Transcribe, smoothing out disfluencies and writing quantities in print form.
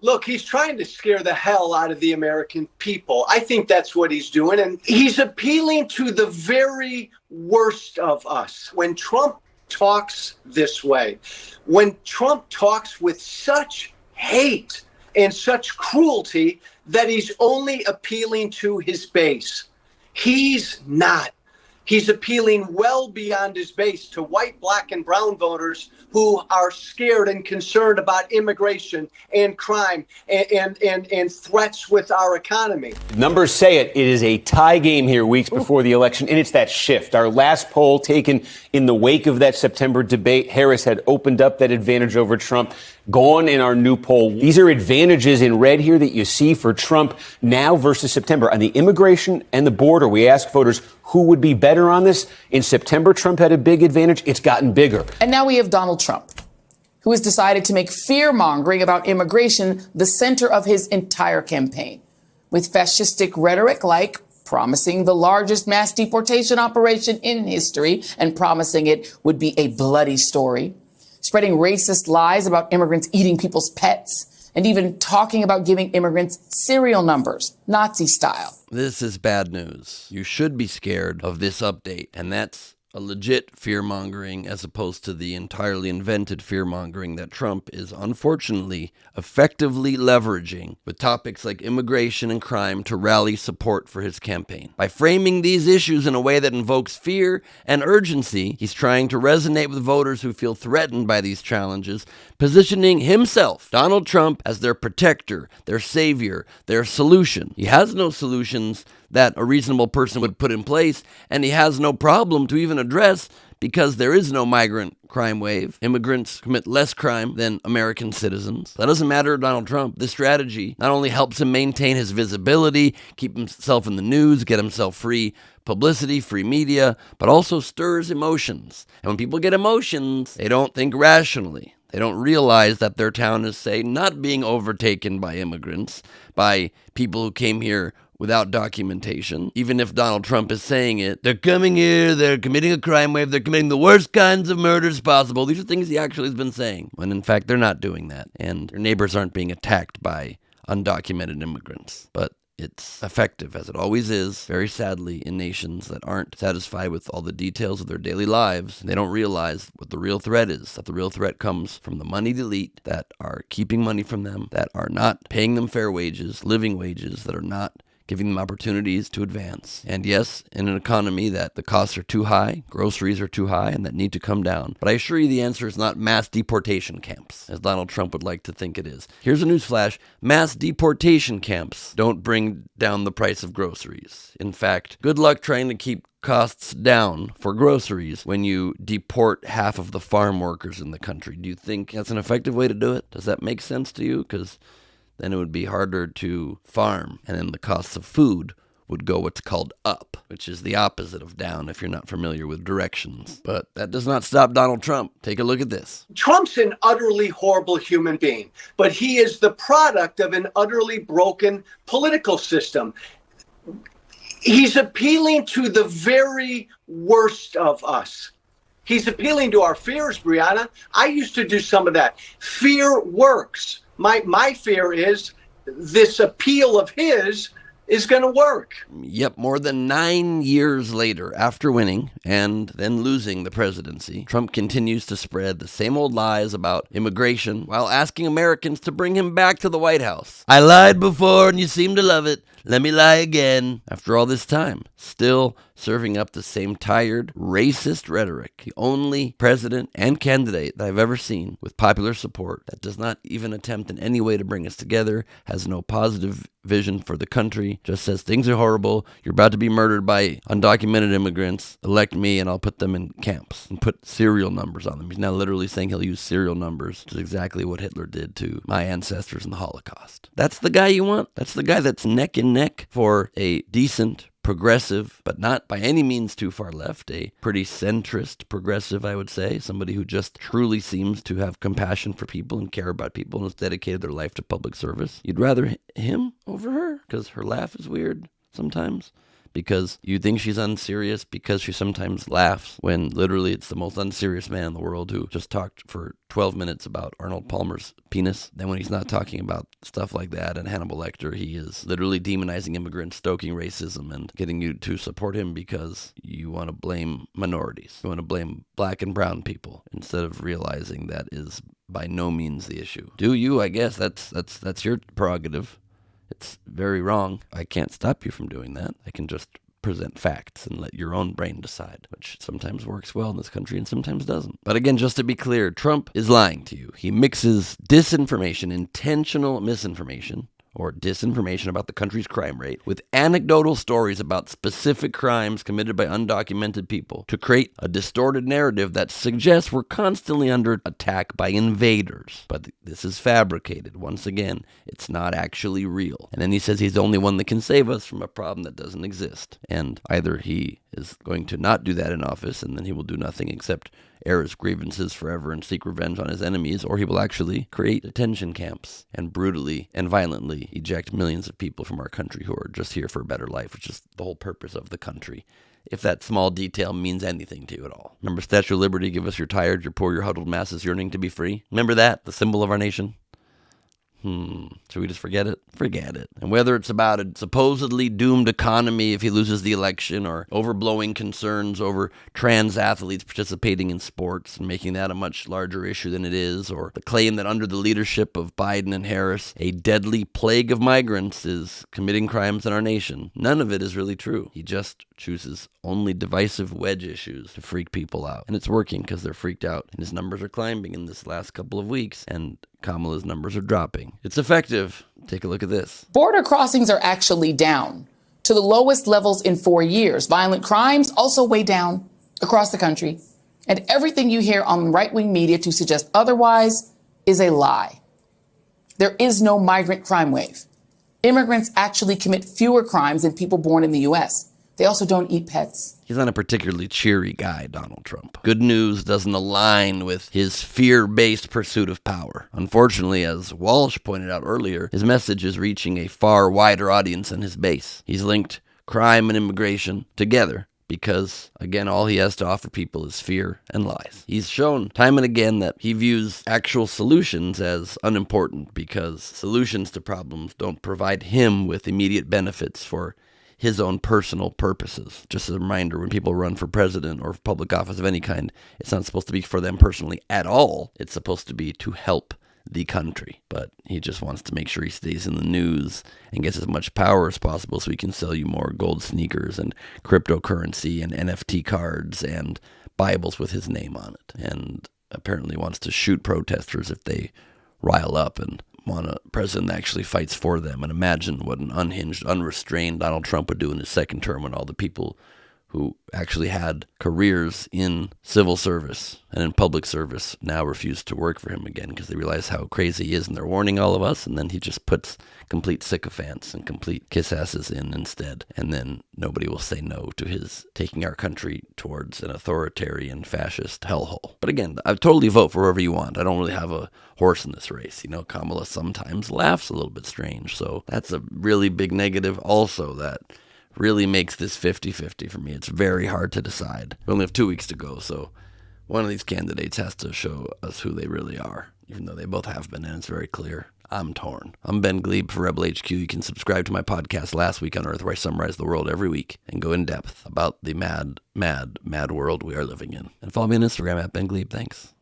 Look, he's trying to scare the hell out of the American people. I think that's what he's doing. And he's appealing to the very worst of us. When Trump talks this way, when Trump talks with such hate and such cruelty that he's only appealing to his base, he's not. He's appealing well beyond his base to white, black, and brown voters who are scared and concerned about immigration and crime and threats with our economy. Numbers say it. It is a tie game here weeks before the election, and it's that shift. Our last poll taken in the wake of that September debate, Harris had opened up that advantage over Trump. Gone in our new poll. These are advantages in red here that you see for Trump now versus September. On the immigration and the border, we ask voters who would be better on this. In September, Trump had a big advantage. It's gotten bigger. And now we have Donald Trump, who has decided to make fear-mongering about immigration the center of his entire campaign, with fascistic rhetoric like promising the largest mass deportation operation in history and promising it would be a bloody story, spreading racist lies about immigrants eating people's pets, and even talking about giving immigrants serial numbers, Nazi style. This is bad news. You should be scared of this update, and that's a legit fear-mongering as opposed to the entirely invented fear-mongering that Trump is unfortunately effectively leveraging with topics like immigration and crime to rally support for his campaign. By framing these issues in a way that invokes fear and urgency, he's trying to resonate with voters who feel threatened by these challenges, positioning himself, Donald Trump, as their protector, their savior, their solution. He has no solutions that a reasonable person would put in place, and he has no problem to even address because there is no migrant crime wave. Immigrants commit less crime than American citizens. That doesn't matter to Donald Trump. This strategy not only helps him maintain his visibility, keep himself in the news, get himself free publicity, free media, but also stirs emotions. And when people get emotions, they don't think rationally. They don't realize that their town is, say, not being overtaken by immigrants, by people who came here without documentation. Even if Donald Trump is saying it, they're coming here, they're committing a crime wave, they're committing the worst kinds of murders possible. These are things he actually has been saying, when in fact they're not doing that. And your neighbors aren't being attacked by undocumented immigrants. But it's effective, as it always is, very sadly, in nations that aren't satisfied with all the details of their daily lives. They don't realize what the real threat is, that the real threat comes from the moneyed elite that are keeping money from them, that are not paying them fair wages, living wages, that are not giving them opportunities to advance. And yes, in an economy that the costs are too high, groceries are too high, and that need to come down. But I assure you the answer is not mass deportation camps, as Donald Trump would like to think it is. Here's a newsflash. Mass deportation camps don't bring down the price of groceries. In fact, good luck trying to keep costs down for groceries when you deport half of the farm workers in the country. Do you think that's an effective way to do it? Does that make sense to you? Because then it would be harder to farm, and then the costs of food would go what's called up, which is the opposite of down if you're not familiar with directions. But that does not stop Donald Trump. Take a look at this. Trump's an utterly horrible human being, but he is the product of an utterly broken political system. He's appealing to the very worst of us. He's appealing to our fears, Brianna. I used to do some of that. Fear works. My fear is this appeal of his is going to work. Yep, more than 9 years later, after winning and then losing the presidency, Trump continues to spread the same old lies about immigration while asking Americans to bring him back to the White House. I lied before and you seem to love it. Let me lie again. After all this time, still serving up the same tired, racist rhetoric. The only president and candidate that I've ever seen with popular support that does not even attempt in any way to bring us together, has no positive vision for the country, just says things are horrible, you're about to be murdered by undocumented immigrants, elect me and I'll put them in camps and put serial numbers on them. He's now literally saying he'll use serial numbers, which is exactly what Hitler did to my ancestors in the Holocaust. That's the guy you want? That's the guy that's neck and neck for a decent, progressive, but not by any means too far left, a pretty centrist progressive, I would say, somebody who just truly seems to have compassion for people and care about people and has dedicated their life to public service. You'd rather him over her? Because her laugh is weird sometimes. because you think she's unserious because she sometimes laughs when literally it's the most unserious man in the world who just talked for 12 minutes about Arnold Palmer's penis. Then when he's not talking about stuff like that and Hannibal Lecter, he is literally demonizing immigrants, stoking racism, and getting you to support him because you want to blame minorities. You want to blame black and brown people instead of realizing that is by no means the issue. Do you? I guess that's your prerogative. It's very wrong. I can't stop you from doing that. I can just present facts and let your own brain decide, which sometimes works well in this country and sometimes doesn't. But again, just to be clear, Trump is lying to you. He mixes disinformation, intentional misinformation, or disinformation about the country's crime rate with anecdotal stories about specific crimes committed by undocumented people to create a distorted narrative that suggests we're constantly under attack by invaders. But this is fabricated. Once again, it's not actually real. And then he says he's the only one that can save us from a problem that doesn't exist. And either he is going to not do that in office, and then he will do nothing except air his grievances forever and seek revenge on his enemies, or he will actually create detention camps and brutally and violently eject millions of people from our country who are just here for a better life, which is the whole purpose of the country. If that small detail means anything to you at all. Remember Statue of Liberty, give us your tired, your poor, your huddled masses yearning to be free? Remember that, the symbol of our nation? Should we just forget it? Forget it. And whether it's about a supposedly doomed economy if he loses the election, or overblowing concerns over trans athletes participating in sports and making that a much larger issue than it is, or the claim that under the leadership of Biden and Harris, a deadly plague of migrants is committing crimes in our nation, none of it is really true. He just chooses only divisive wedge issues to freak people out. And it's working because they're freaked out. And his numbers are climbing in this last couple of weeks, and Kamala's numbers are dropping. It's effective. Take a look at this. Border crossings are actually down to the lowest levels in 4 years. Violent crimes also way down across the country. And everything you hear on right-wing media to suggest otherwise is a lie. There is no migrant crime wave. Immigrants actually commit fewer crimes than people born in the U.S. They also don't eat pets. He's not a particularly cheery guy, Donald Trump. Good news doesn't align with his fear-based pursuit of power. Unfortunately, as Walsh pointed out earlier, his message is reaching a far wider audience than his base. He's linked crime and immigration together because, again, all he has to offer people is fear and lies. He's shown time and again that he views actual solutions as unimportant because solutions to problems don't provide him with immediate benefits for his own personal purposes. Just as a reminder, when people run for president or public office of any kind, it's not supposed to be for them personally at all. It's supposed to be to help the country. But he just wants to make sure he stays in the news and gets as much power as possible so he can sell you more gold sneakers and cryptocurrency and NFT cards and Bibles with his name on it. And apparently wants to shoot protesters if they rile up and want a president that actually fights for them. And imagine what an unhinged, unrestrained Donald Trump would do in his second term when all the people who actually had careers in civil service and in public service now refuse to work for him again because they realize how crazy he is, and they're warning all of us, and then he just puts complete sycophants and complete kiss asses in instead, and then nobody will say no to his taking our country towards an authoritarian fascist hellhole. But again, I totally vote for whoever you want. I don't really have a horse in this race. You know, Kamala sometimes laughs a little bit strange, so that's a really big negative also that really makes this 50-50 for me. It's very hard to decide. We only have 2 weeks to go, so one of these candidates has to show us who they really are, even though they both have been, and it's very clear. I'm torn. I'm Ben Gleib for Rebel HQ. You can subscribe to my podcast Last Week on Earth, where I summarize the world every week and go in depth about the mad, mad, mad world we are living in. And follow me on Instagram at Ben Gleib. Thanks.